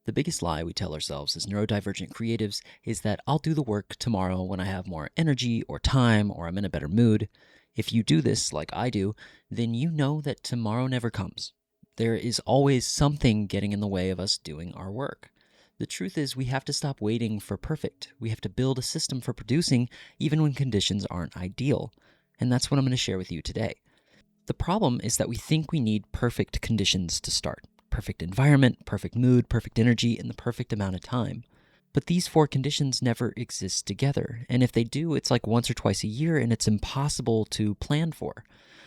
The biggest lie we tell ourselves as neurodivergent creatives is that I'll do the work tomorrow when I have more energy or time or I'm in a better mood. If you do this like I do, then you know that tomorrow never comes. There is always something getting in the way of us doing our work. The truth is, we have to stop waiting for perfect. We have to build a system for producing even when conditions aren't ideal. And that's what I'm going to share with you today. The problem is that we think we need perfect conditions to start: perfect environment, perfect mood, perfect energy, and the perfect amount of time. But these four conditions never exist together. And if they do, it's like once or twice a year and it's impossible to plan for.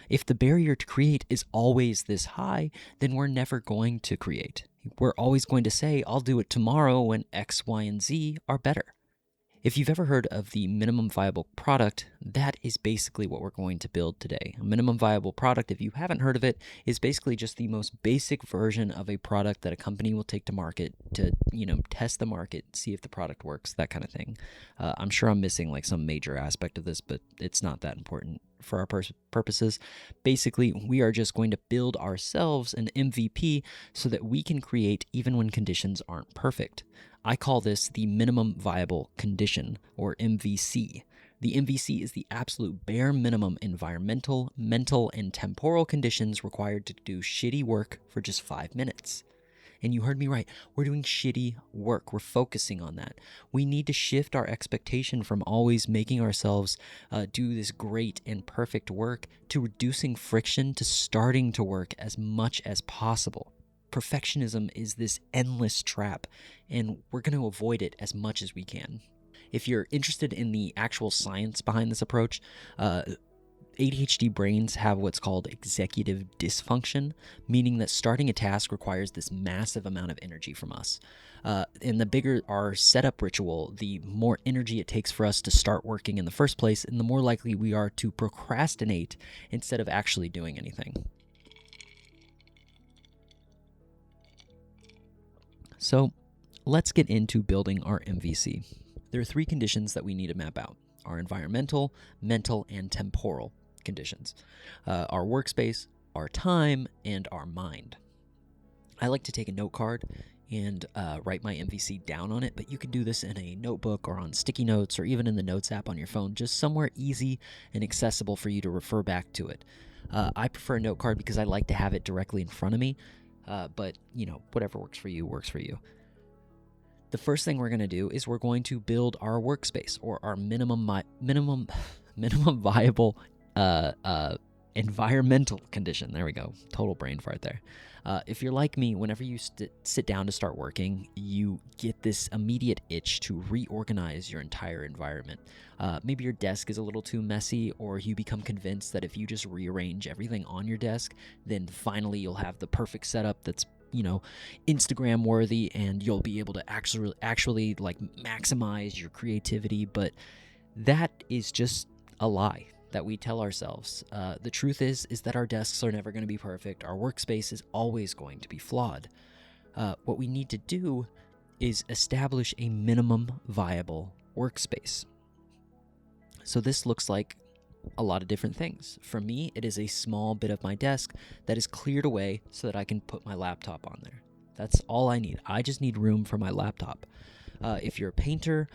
If the barrier to create is always this high, then we're never going to create. We're always going to say, I'll do it tomorrow when X, Y, and Z are better. If you've ever heard of the minimum viable product, that is basically what we're going to build today. A minimum viable product, if you haven't heard of it, is basically just the most basic version of a product that a company will take to market to, test the market, see if the product works, that kind of thing. I'm sure I'm missing like some major aspect of this, but it's not that important for our purposes. Basically, we are just going to build ourselves an MVP so that we can create even when conditions aren't perfect. I call this the minimum viable condition, or MVC. The MVC is the absolute bare minimum environmental, mental, and temporal conditions required to do shitty work for just 5 minutes. And you heard me right. We're doing shitty work. We're focusing on that. We need to shift our expectation from always making ourselves do this great and perfect work to reducing friction to starting to work as much as possible. Perfectionism is this endless trap, and we're going to avoid it as much as we can. If you're interested in the actual science behind this approach, ADHD brains have what's called executive dysfunction, meaning that starting a task requires this massive amount of energy from us. And the bigger our setup ritual, the more energy it takes for us to start working in the first place, and the more likely we are to procrastinate instead of actually doing anything. So let's get into building our MVC. There are three conditions that we need to map out: our environmental, mental, and temporal conditions, our workspace, our time, and our mind. I like to take a note card and write my MVC down on it, but you can do this in a notebook or on sticky notes or even in the Notes app on your phone, just somewhere easy and accessible for you to refer back to it. I prefer a note card because I like to have it directly in front of me. But, whatever works for you works for you. The first thing we're going to do is we're going to build our workspace, or our minimum viable environmental condition. There we go. Total brain fart there. If you're like me, whenever you sit down to start working, you get this immediate itch to reorganize your entire environment. Maybe your desk is a little too messy, or you become convinced that if you just rearrange everything on your desk, then finally you'll have the perfect setup that's Instagram worthy, and you'll be able to actually like maximize your creativity. But that is just a lie that we tell ourselves. The truth is that our desks are never going to be perfect. Our workspace is always going to be flawed. What we need to do is establish a minimum viable workspace. So this looks like a lot of different things. For me, it is a small bit of my desk that is cleared away so that I can put my laptop on there. That's all I need. I just need room for my laptop. If you're a painter,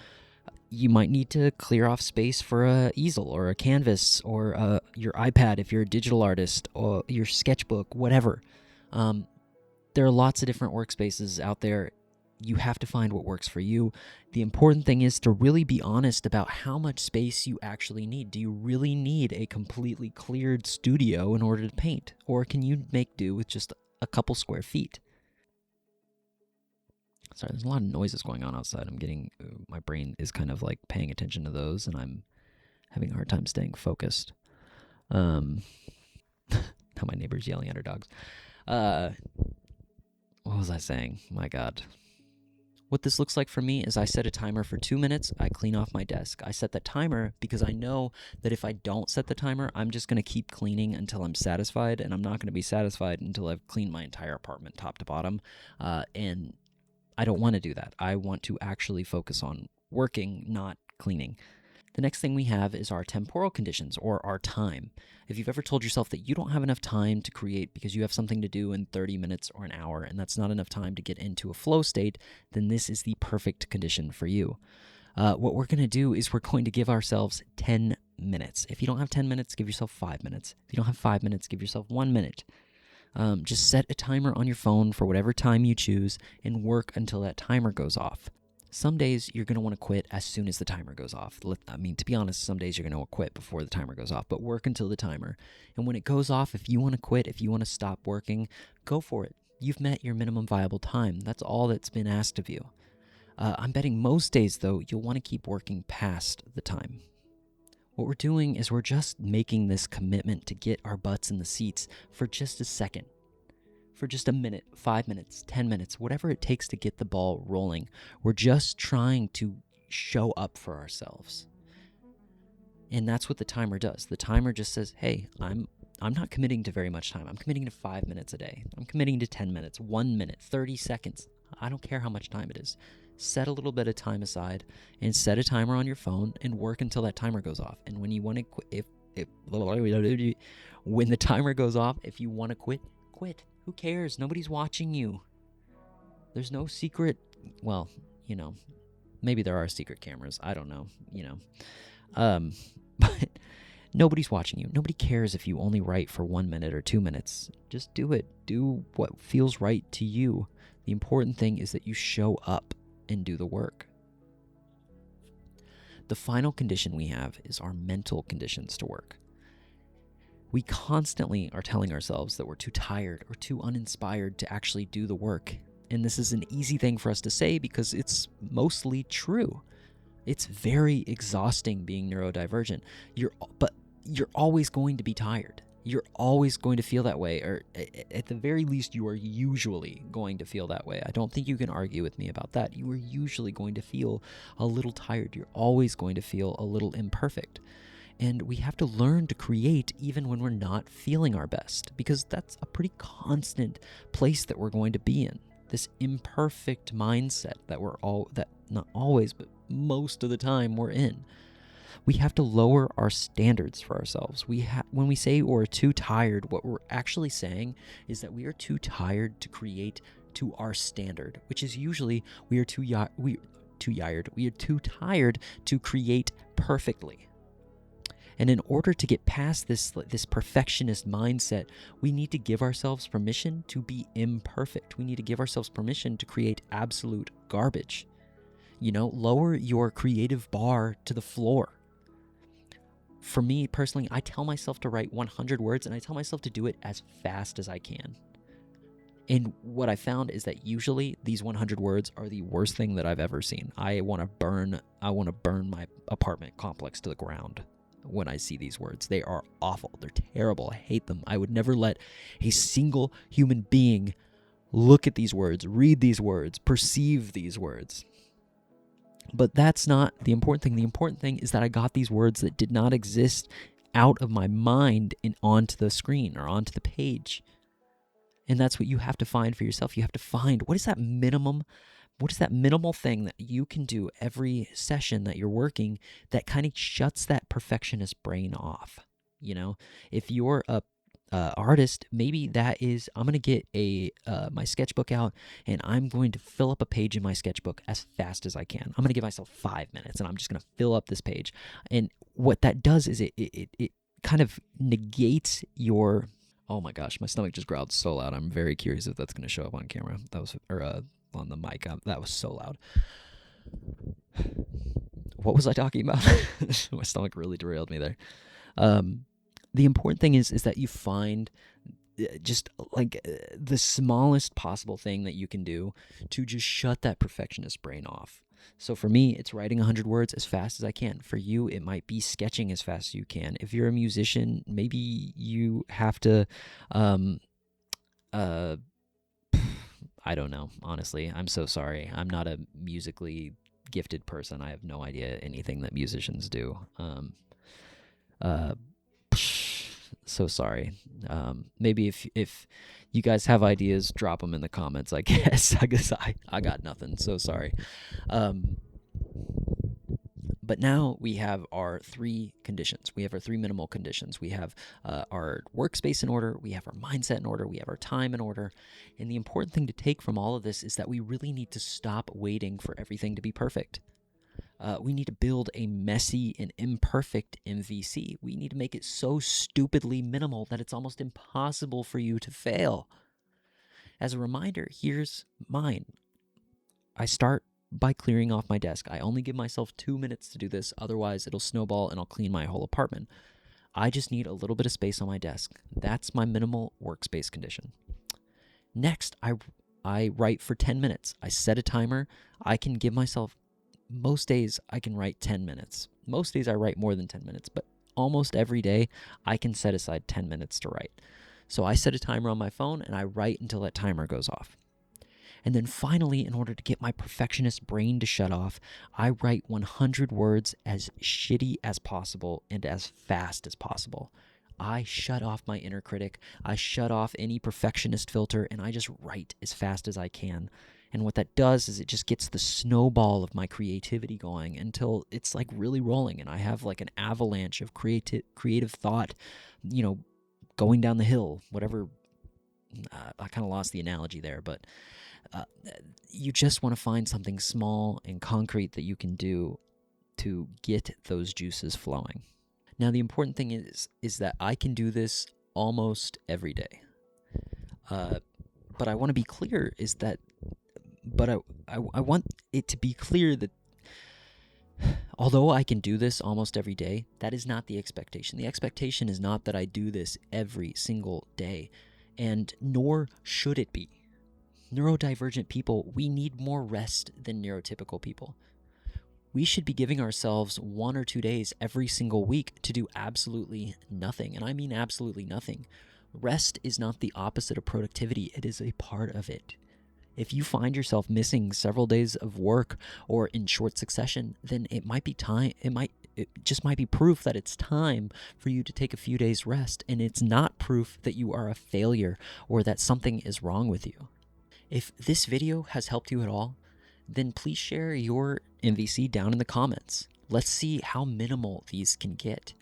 you might need to clear off space for a easel or a canvas, or your iPad if you're a digital artist, or your sketchbook, whatever. There are lots of different workspaces out there. You have to find what works for you. The important thing is to really be honest about how much space you actually need. Do you really need a completely cleared studio in order to paint? Or can you make do with just a couple square feet? Sorry, there's a lot of noises going on outside. My brain is kind of like paying attention to those, and I'm having a hard time staying focused. Now my neighbor's yelling at her dogs. What was I saying? My God. What this looks like for me is I set a timer for 2 minutes. I clean off my desk. I set the timer because I know that if I don't set the timer, I'm just going to keep cleaning until I'm satisfied, and I'm not going to be satisfied until I've cleaned my entire apartment top to bottom. And I don't want to do that. I want to actually focus on working, not cleaning. The next thing we have is our temporal conditions, or our time. If you've ever told yourself that you don't have enough time to create because you have something to do in 30 minutes or an hour, and that's not enough time to get into a flow state, then this is the perfect condition for you. What we're going to do is we're going to give ourselves 10 minutes. If you don't have 10 minutes, give yourself 5 minutes. If you don't have 5 minutes, give yourself 1 minute. Just set a timer on your phone for whatever time you choose and work until that timer goes off. Some days you're going to want to quit as soon as the timer goes off. I mean, to be honest, some days you're going to quit before the timer goes off, but work until the timer. And when it goes off, if you want to quit, if you want to stop working, go for it. You've met your minimum viable time. That's all that's been asked of you. I'm betting most days, though, you'll want to keep working past the time. What we're doing is we're just making this commitment to get our butts in the seats for just a second. For just a minute, 5 minutes, 10 minutes, whatever it takes to get the ball rolling. We're just trying to show up for ourselves. And that's what the timer does. The timer just says, hey, I'm not committing to very much time. I'm committing to 5 minutes a day. I'm committing to 10 minutes, 1 minute, 30 seconds. I don't care how much time it is. Set a little bit of time aside and set a timer on your phone and work until that timer goes off. And when you want to quit, when the timer goes off, if you want to quit, quit. Who cares? Nobody's watching you. There's no secret, well, maybe there are secret cameras. I don't know, but nobody's watching you. Nobody cares if you only write for 1 minute or 2 minutes. Just do it. Do what feels right to you. The important thing is that you show up and do the work. The final condition we have is our mental conditions to work. We constantly are telling ourselves that we're too tired or too uninspired to actually do the work. And this is an easy thing for us to say because it's mostly true. It's very exhausting being neurodivergent. But you're always going to be tired. You're always going to feel that way, or at the very least, you are usually going to feel that way. I don't think you can argue with me about that. You are usually going to feel a little tired. You're always going to feel a little imperfect. And we have to learn to create even when we're not feeling our best, because that's a pretty constant place that we're going to be in. This imperfect mindset that not always, but most of the time we're in. We have to lower our standards for ourselves. When we say we're too tired, what we're actually saying is that we are too tired to create to our standard, which is usually we are too tired to create perfectly. And in order to get past this perfectionist mindset, we need to give ourselves permission to be imperfect. We need to give ourselves permission to create absolute garbage. Lower your creative bar to the floor. For me personally, I tell myself to write 100 words, and I tell myself to do it as fast as I can. And what I found is that usually these 100 words are the worst thing that I've ever seen. I want to burn my apartment complex to the ground when I see these words. They are awful. They're terrible. I hate them. I would never let a single human being look at these words, read these words, perceive these words. But that's not the important thing. The important thing is that I got these words that did not exist out of my mind and onto the screen or onto the page. And that's what you have to find for yourself. You have to find what is that minimal thing that you can do every session that you're working that kind of shuts that perfectionist brain off. If you're a artist, maybe that is, I'm going to get my sketchbook out and I'm going to fill up a page in my sketchbook as fast as I can. I'm going to give myself 5 minutes and I'm just going to fill up this page. And what that does is it kind of negates your, oh my gosh, my stomach just growled so loud. I'm very curious if that's going to show up on camera. On the mic. That was so loud. What was I talking about? My stomach really derailed me there. The important thing is that you find just the smallest possible thing that you can do to just shut that perfectionist brain off. So for me, it's writing 100 words as fast as I can. For you, it might be sketching as fast as you can. If you're a musician, maybe you have to I don't know, honestly. I'm so sorry. I'm not a musically gifted person. I have no idea anything that musicians do. So sorry. Maybe if you guys have ideas, drop them in the comments, I guess. I got nothing. So sorry. But now we have our three conditions. We have our three minimal conditions. We have our workspace in order. We have our mindset in order. We have our time in order. And the important thing to take from all of this is that we really need to stop waiting for everything to be perfect. We need to build a messy and imperfect MVC. We need to make it so stupidly minimal that it's almost impossible for you to fail. As a reminder, here's mine. I start by clearing off my desk. I only give myself 2 minutes to do this, otherwise it'll snowball and I'll clean my whole apartment. I just need a little bit of space on my desk. That's my minimal workspace condition. Next, I write for 10 minutes. I set a timer. I can give myself, most days I can write 10 minutes. Most days I write more than 10 minutes, but almost every day I can set aside 10 minutes to write. So I set a timer on my phone and I write until that timer goes off. And then finally, in order to get my perfectionist brain to shut off, I write 100 words as shitty as possible and as fast as possible. I shut off my inner critic. I shut off any perfectionist filter, and I just write as fast as I can. And what that does is it just gets the snowball of my creativity going until it's like really rolling, and I have like an avalanche of creative thought, going down the hill, whatever. I kind of lost the analogy there, but you just want to find something small and concrete that you can do to get those juices flowing. Now, the important thing is that I can do this almost every day. But I want to be clear I want it to be clear that although I can do this almost every day, that is not the expectation. The expectation is not that I do this every single day, and nor should it be. Neurodivergent people, we need more rest than neurotypical people. We should be giving ourselves 1 or 2 days every single week to do absolutely nothing. And I mean absolutely nothing. Rest is not the opposite of productivity. It is a part of it. If you find yourself missing several days of work or in short succession, then it might be time. It just might be proof that it's time for you to take a few days rest. And it's not proof that you are a failure or that something is wrong with you. If this video has helped you at all, then please share your MVC down in the comments. Let's see how minimal these can get.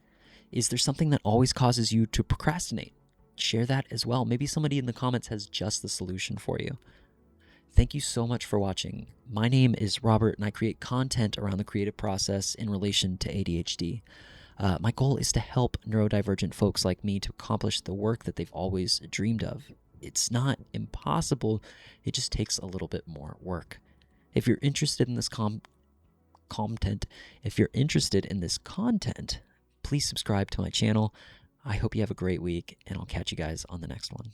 Is there something that always causes you to procrastinate? Share that as well. Maybe somebody in the comments has just the solution for you. Thank you so much for watching. My name is Robert, and I create content around the creative process in relation to ADHD. My goal is to help neurodivergent folks like me to accomplish the work that they've always dreamed of. It's not impossible. It just takes a little bit more work. If you're interested in this content, please subscribe to my channel. I hope you have a great week, and I'll catch you guys on the next one.